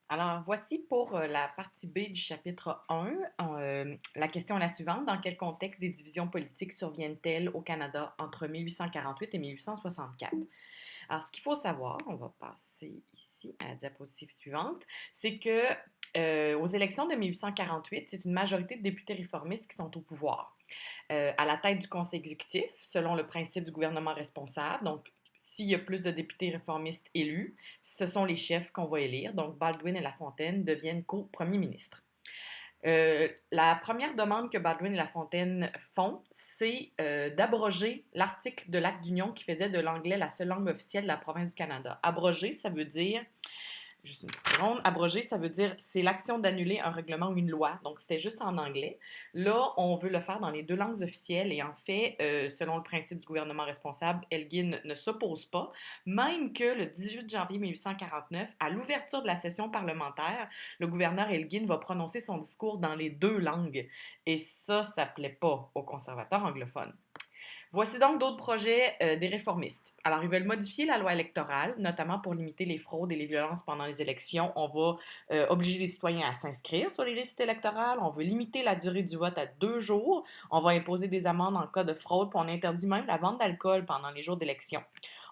Alors, voici pour la partie B du chapitre 1. La question est la suivante. Dans quel contexte des divisions politiques surviennent-elles au Canada entre 1848 et 1864? Alors, ce qu'il faut savoir, on va passer ici à la diapositive suivante, c'est que aux élections de 1848, c'est une majorité de députés réformistes qui sont au pouvoir. À la tête du conseil exécutif, selon le principe du gouvernement responsable. Donc, s'il y a plus de députés réformistes élus, ce sont les chefs qu'on va élire. Donc, Baldwin et Lafontaine deviennent co-premiers ministres. La première demande que Baldwin et Lafontaine font, c'est d'abroger l'article de l'Acte d'Union qui faisait de l'anglais la seule langue officielle de la province du Canada. Abroger, ça veut dire juste une petite seconde. Abroger, ça veut dire c'est l'action d'annuler un règlement ou une loi. Donc, c'était juste en anglais. Là, on veut le faire dans les deux langues officielles et en fait, selon le principe du gouvernement responsable, Elgin ne s'oppose pas, même que le 18 janvier 1849, à l'ouverture de la session parlementaire, le gouverneur Elgin va prononcer son discours dans les deux langues. Et ça plaît pas aux conservateurs anglophones. Voici donc d'autres projets des réformistes. Alors, ils veulent modifier la loi électorale, notamment pour limiter les fraudes et les violences pendant les élections. On va obliger les citoyens à s'inscrire sur les listes électorales. On veut limiter la durée du vote à 2 jours. On va imposer des amendes en cas de fraude. Puis on interdit même la vente d'alcool pendant les jours d'élection.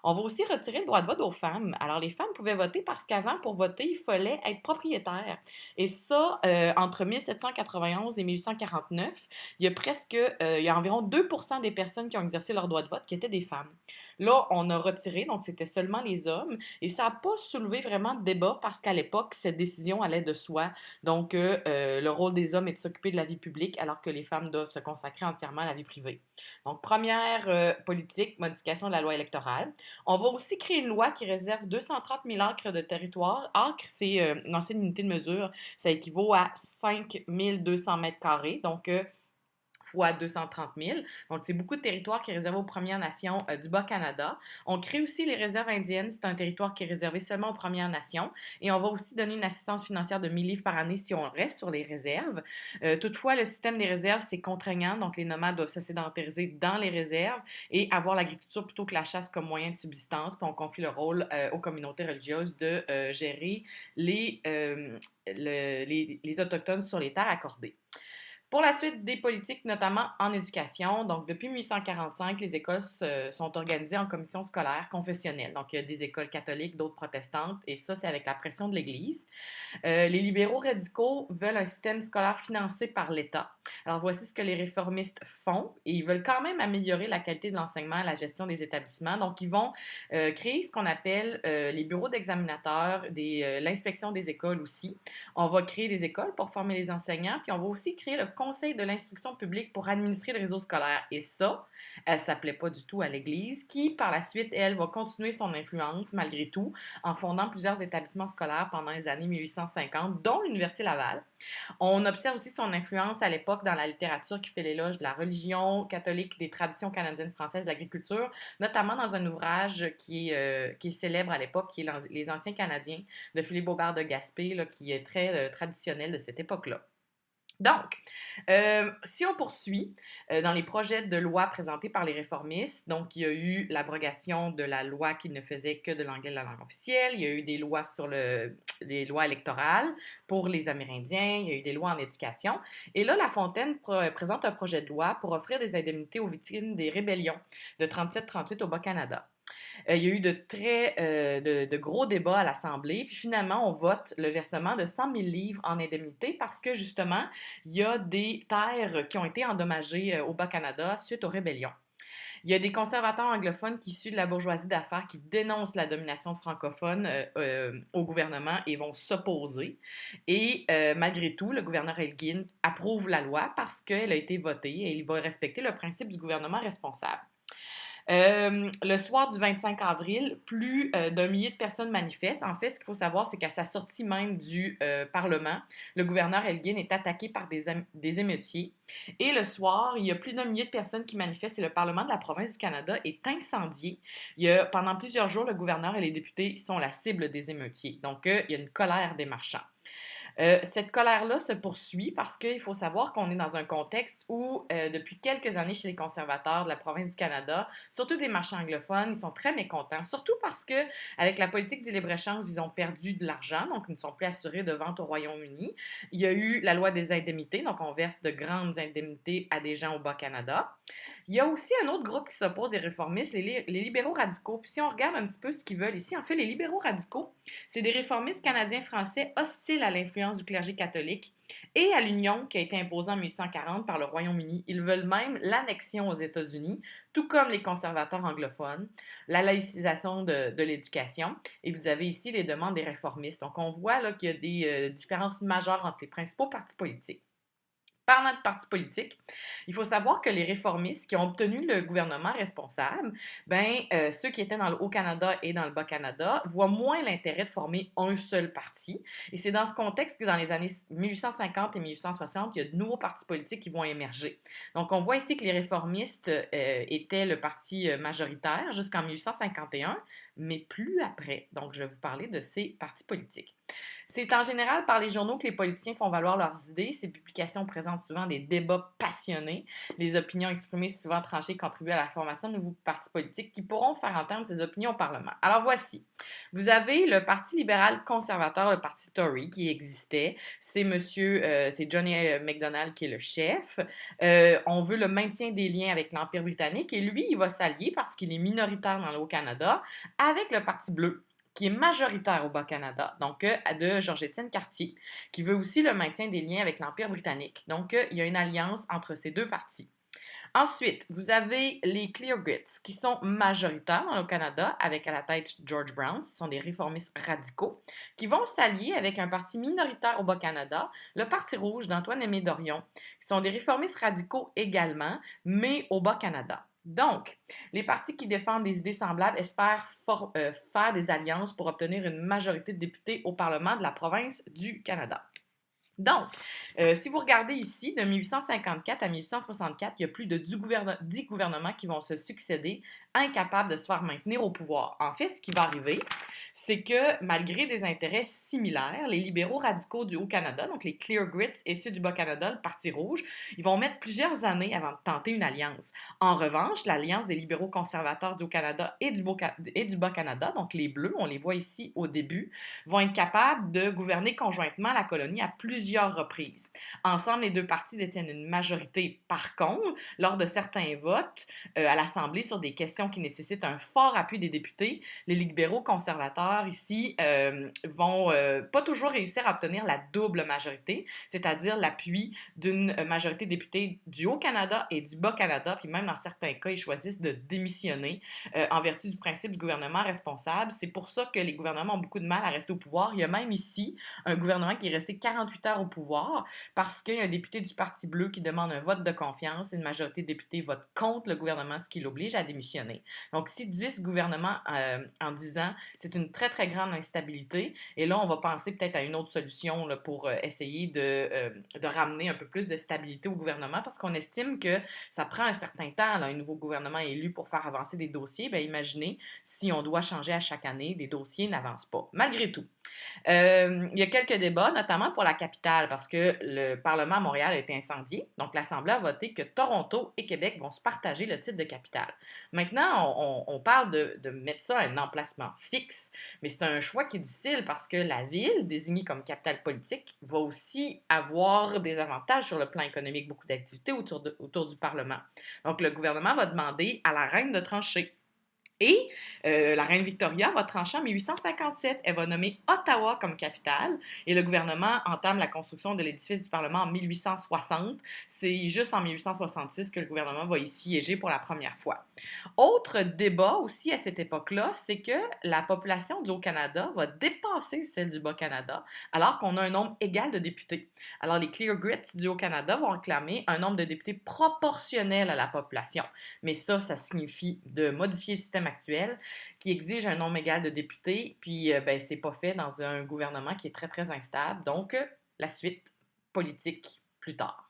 On va aussi retirer le droit de vote aux femmes. Alors, les femmes pouvaient voter parce qu'avant, pour voter, il fallait être propriétaire. Et ça, entre 1791 et 1849, il y a environ 2% des personnes qui ont exercé leur droit de vote qui étaient des femmes. Là, on a retiré, donc c'était seulement les hommes, et ça n'a pas soulevé vraiment de débat parce qu'à l'époque, cette décision allait de soi. Donc, le rôle des hommes est de s'occuper de la vie publique alors que les femmes doivent se consacrer entièrement à la vie privée. Donc, première politique, modification de la loi électorale. On va aussi créer une loi qui réserve 230 000 acres de territoire. Acre, c'est une ancienne unité de mesure. Ça équivaut à 5 200 mètres carrés. Donc, fois 230 000. Donc, c'est beaucoup de territoire qui est réservé aux Premières Nations du Bas-Canada. On crée aussi les réserves indiennes. C'est un territoire qui est réservé seulement aux Premières Nations. Et on va aussi donner une assistance financière de 1000 livres par année si on reste sur les réserves. Toutefois, le système des réserves, c'est contraignant. Donc, les nomades doivent se sédentariser dans les réserves et avoir l'agriculture plutôt que la chasse comme moyen de subsistance. Puis on confie le rôle aux communautés religieuses de gérer les Autochtones sur les terres accordées. Pour la suite des politiques, notamment en éducation, donc depuis 1845, les écoles sont organisées en commissions scolaires confessionnelles. Donc, il y a des écoles catholiques, d'autres protestantes, et ça, c'est avec la pression de l'Église. Les libéraux radicaux veulent un système scolaire financé par l'État. Alors, voici ce que les réformistes font. Et ils veulent quand même améliorer la qualité de l'enseignement et la gestion des établissements. Donc, ils vont créer ce qu'on appelle les bureaux d'examinateurs, l'inspection des écoles aussi. On va créer des écoles pour former les enseignants, puis on va aussi créer le conseil de l'instruction publique pour administrer le réseau scolaire. Et ça, ça ne plaît pas du tout à l'Église, qui, par la suite, elle, va continuer son influence, malgré tout, en fondant plusieurs établissements scolaires pendant les années 1850, dont l'Université Laval. On observe aussi son influence à l'époque dans la littérature qui fait l'éloge de la religion catholique, des traditions canadiennes françaises, de l'agriculture, notamment dans un ouvrage qui est célèbre à l'époque, qui est Les Anciens Canadiens de Philippe Aubert de Gaspé, là, qui est très traditionnel de cette époque-là. Donc, si on poursuit dans les projets de loi présentés par les réformistes, donc il y a eu l'abrogation de la loi qui ne faisait que de l'anglais la langue officielle, il y a eu des lois des lois électorales pour les Amérindiens, il y a eu des lois en éducation, et là, La Fontaine présente un projet de loi pour offrir des indemnités aux victimes des rébellions de 37-38 au Bas-Canada. Il y a eu de gros débats à l'Assemblée. Puis finalement, on vote le versement de 100 000 livres en indemnité parce que justement, il y a des terres qui ont été endommagées au Bas-Canada suite aux rébellions. Il y a des conservateurs anglophones qui, issus de la bourgeoisie d'affaires, qui dénoncent la domination francophone au gouvernement et vont s'opposer. Et malgré tout, le gouverneur Elgin approuve la loi parce qu'elle a été votée et il va respecter le principe du gouvernement responsable. Le soir du 25 avril, plus d'un millier de personnes manifestent. En fait, ce qu'il faut savoir, c'est qu'à sa sortie même du Parlement, le gouverneur Elgin est attaqué par des émeutiers. Et le soir, il y a plus d'un millier de personnes qui manifestent et le Parlement de la province du Canada est incendié. Pendant plusieurs jours, le gouverneur et les députés sont la cible des émeutiers. Donc, il y a une colère des marchands. Cette colère-là se poursuit parce qu'il faut savoir qu'on est dans un contexte où, depuis quelques années, chez les conservateurs de la province du Canada, surtout des marchés anglophones, ils sont très mécontents, surtout parce que avec la politique du libre-échange, ils ont perdu de l'argent, donc ils ne sont plus assurés de vente au Royaume-Uni. Il y a eu la loi des indemnités, donc on verse de grandes indemnités à des gens au Bas-Canada. Il y a aussi un autre groupe qui s'oppose des réformistes, les libéraux radicaux. Puis si on regarde un petit peu ce qu'ils veulent ici, en fait, les libéraux radicaux, c'est des réformistes canadiens-français hostiles à l'influence du clergé catholique et à l'union qui a été imposée en 1840 par le Royaume-Uni. Ils veulent même l'annexion aux États-Unis, tout comme les conservateurs anglophones, la laïcisation de l'éducation. Et vous avez ici les demandes des réformistes. Donc on voit là, qu'il y a des différences majeures entre les principaux partis politiques. Parlant de partis politiques, il faut savoir que les réformistes qui ont obtenu le gouvernement responsable, ceux qui étaient dans le Haut-Canada et dans le Bas-Canada voient moins l'intérêt de former un seul parti. Et c'est dans ce contexte que dans les années 1850 et 1860, il y a de nouveaux partis politiques qui vont émerger. Donc, on voit ici que les réformistes étaient le parti majoritaire jusqu'en 1851, mais plus après. Donc, je vais vous parler de ces partis politiques. C'est en général par les journaux que les politiciens font valoir leurs idées. Ces publications présentent souvent des débats passionnés. Les opinions exprimées, souvent tranchées, contribuent à la formation de nouveaux partis politiques qui pourront faire entendre ces opinions au Parlement. Alors voici. Vous avez le Parti libéral conservateur, le Parti Tory, qui existait. C'est Johnny MacDonald qui est le chef. On veut le maintien des liens avec l'Empire britannique et lui, il va s'allier parce qu'il est minoritaire dans le Haut-Canada avec le Parti bleu qui est majoritaire au Bas-Canada, donc de Georges-Étienne Cartier, qui veut aussi le maintien des liens avec l'Empire britannique. Donc, il y a une alliance entre ces deux partis. Ensuite, vous avez les Clear Grits, qui sont majoritaires au Canada, avec à la tête George Brown, ce sont des réformistes radicaux, qui vont s'allier avec un parti minoritaire au Bas-Canada, le Parti rouge d'Antoine-Aimé Dorion, qui sont des réformistes radicaux également, mais au Bas-Canada. Donc, les partis qui défendent des idées semblables espèrent faire des alliances pour obtenir une majorité de députés au Parlement de la province du Canada. Donc, si vous regardez ici, de 1854 à 1864, il y a plus de 10 gouvernements qui vont se succéder, incapables de se faire maintenir au pouvoir. En fait, ce qui va arriver, c'est que malgré des intérêts similaires, les libéraux radicaux du Haut-Canada, donc les Clear Grits et ceux du Bas-Canada, le Parti rouge, ils vont mettre plusieurs années avant de tenter une alliance. En revanche, l'alliance des libéraux conservateurs du Haut-Canada et du Bas-Canada, donc les Bleus, on les voit ici au début, vont être capables de gouverner conjointement la colonie à plusieurs reprises. Ensemble, les deux partis détiennent une majorité. Par contre, lors de certains votes à l'Assemblée sur des questions qui nécessitent un fort appui des députés, les libéraux conservateurs ici vont pas toujours réussir à obtenir la double majorité, c'est-à-dire l'appui d'une majorité de députés du Haut-Canada et du Bas-Canada, puis même dans certains cas, ils choisissent de démissionner en vertu du principe du gouvernement responsable. C'est pour ça que les gouvernements ont beaucoup de mal à rester au pouvoir. Il y a même ici un gouvernement qui est resté 48 heures au pouvoir parce qu'il y a un député du Parti bleu qui demande un vote de confiance et une majorité de députés vote contre le gouvernement, ce qui l'oblige à démissionner. Donc, si 10 gouvernements en 10 ans, c'est une très, très grande instabilité. Et là, on va penser peut-être à une autre solution là, pour essayer de ramener un peu plus de stabilité au gouvernement parce qu'on estime que ça prend un certain temps, là, un nouveau gouvernement élu pour faire avancer des dossiers. Bien, imaginez si on doit changer à chaque année, des dossiers n'avancent pas, malgré tout. Il y a quelques débats, notamment pour la capitale, parce que le Parlement à Montréal a été incendié. Donc, l'Assemblée a voté que Toronto et Québec vont se partager le titre de capitale. Maintenant, on parle de mettre ça à un emplacement fixe, mais c'est un choix qui est difficile parce que la ville, désignée comme capitale politique, va aussi avoir des avantages sur le plan économique, beaucoup d'activités autour du Parlement. Donc, le gouvernement va demander à la reine de trancher. Et la reine Victoria va trancher en 1857. Elle va nommer Ottawa comme capitale et le gouvernement entame la construction de l'édifice du Parlement en 1860. C'est juste en 1866 que le gouvernement va y siéger pour la première fois. Autre débat aussi à cette époque-là, c'est que la population du Haut-Canada va dépasser celle du Bas-Canada alors qu'on a un nombre égal de députés. Alors les Clear Grits du Haut-Canada vont réclamer un nombre de députés proportionnel à la population. Mais ça signifie de modifier le système actuel qui exige un nombre égal de députés, puis c'est pas fait dans un gouvernement qui est très, très instable. Donc, la suite politique plus tard.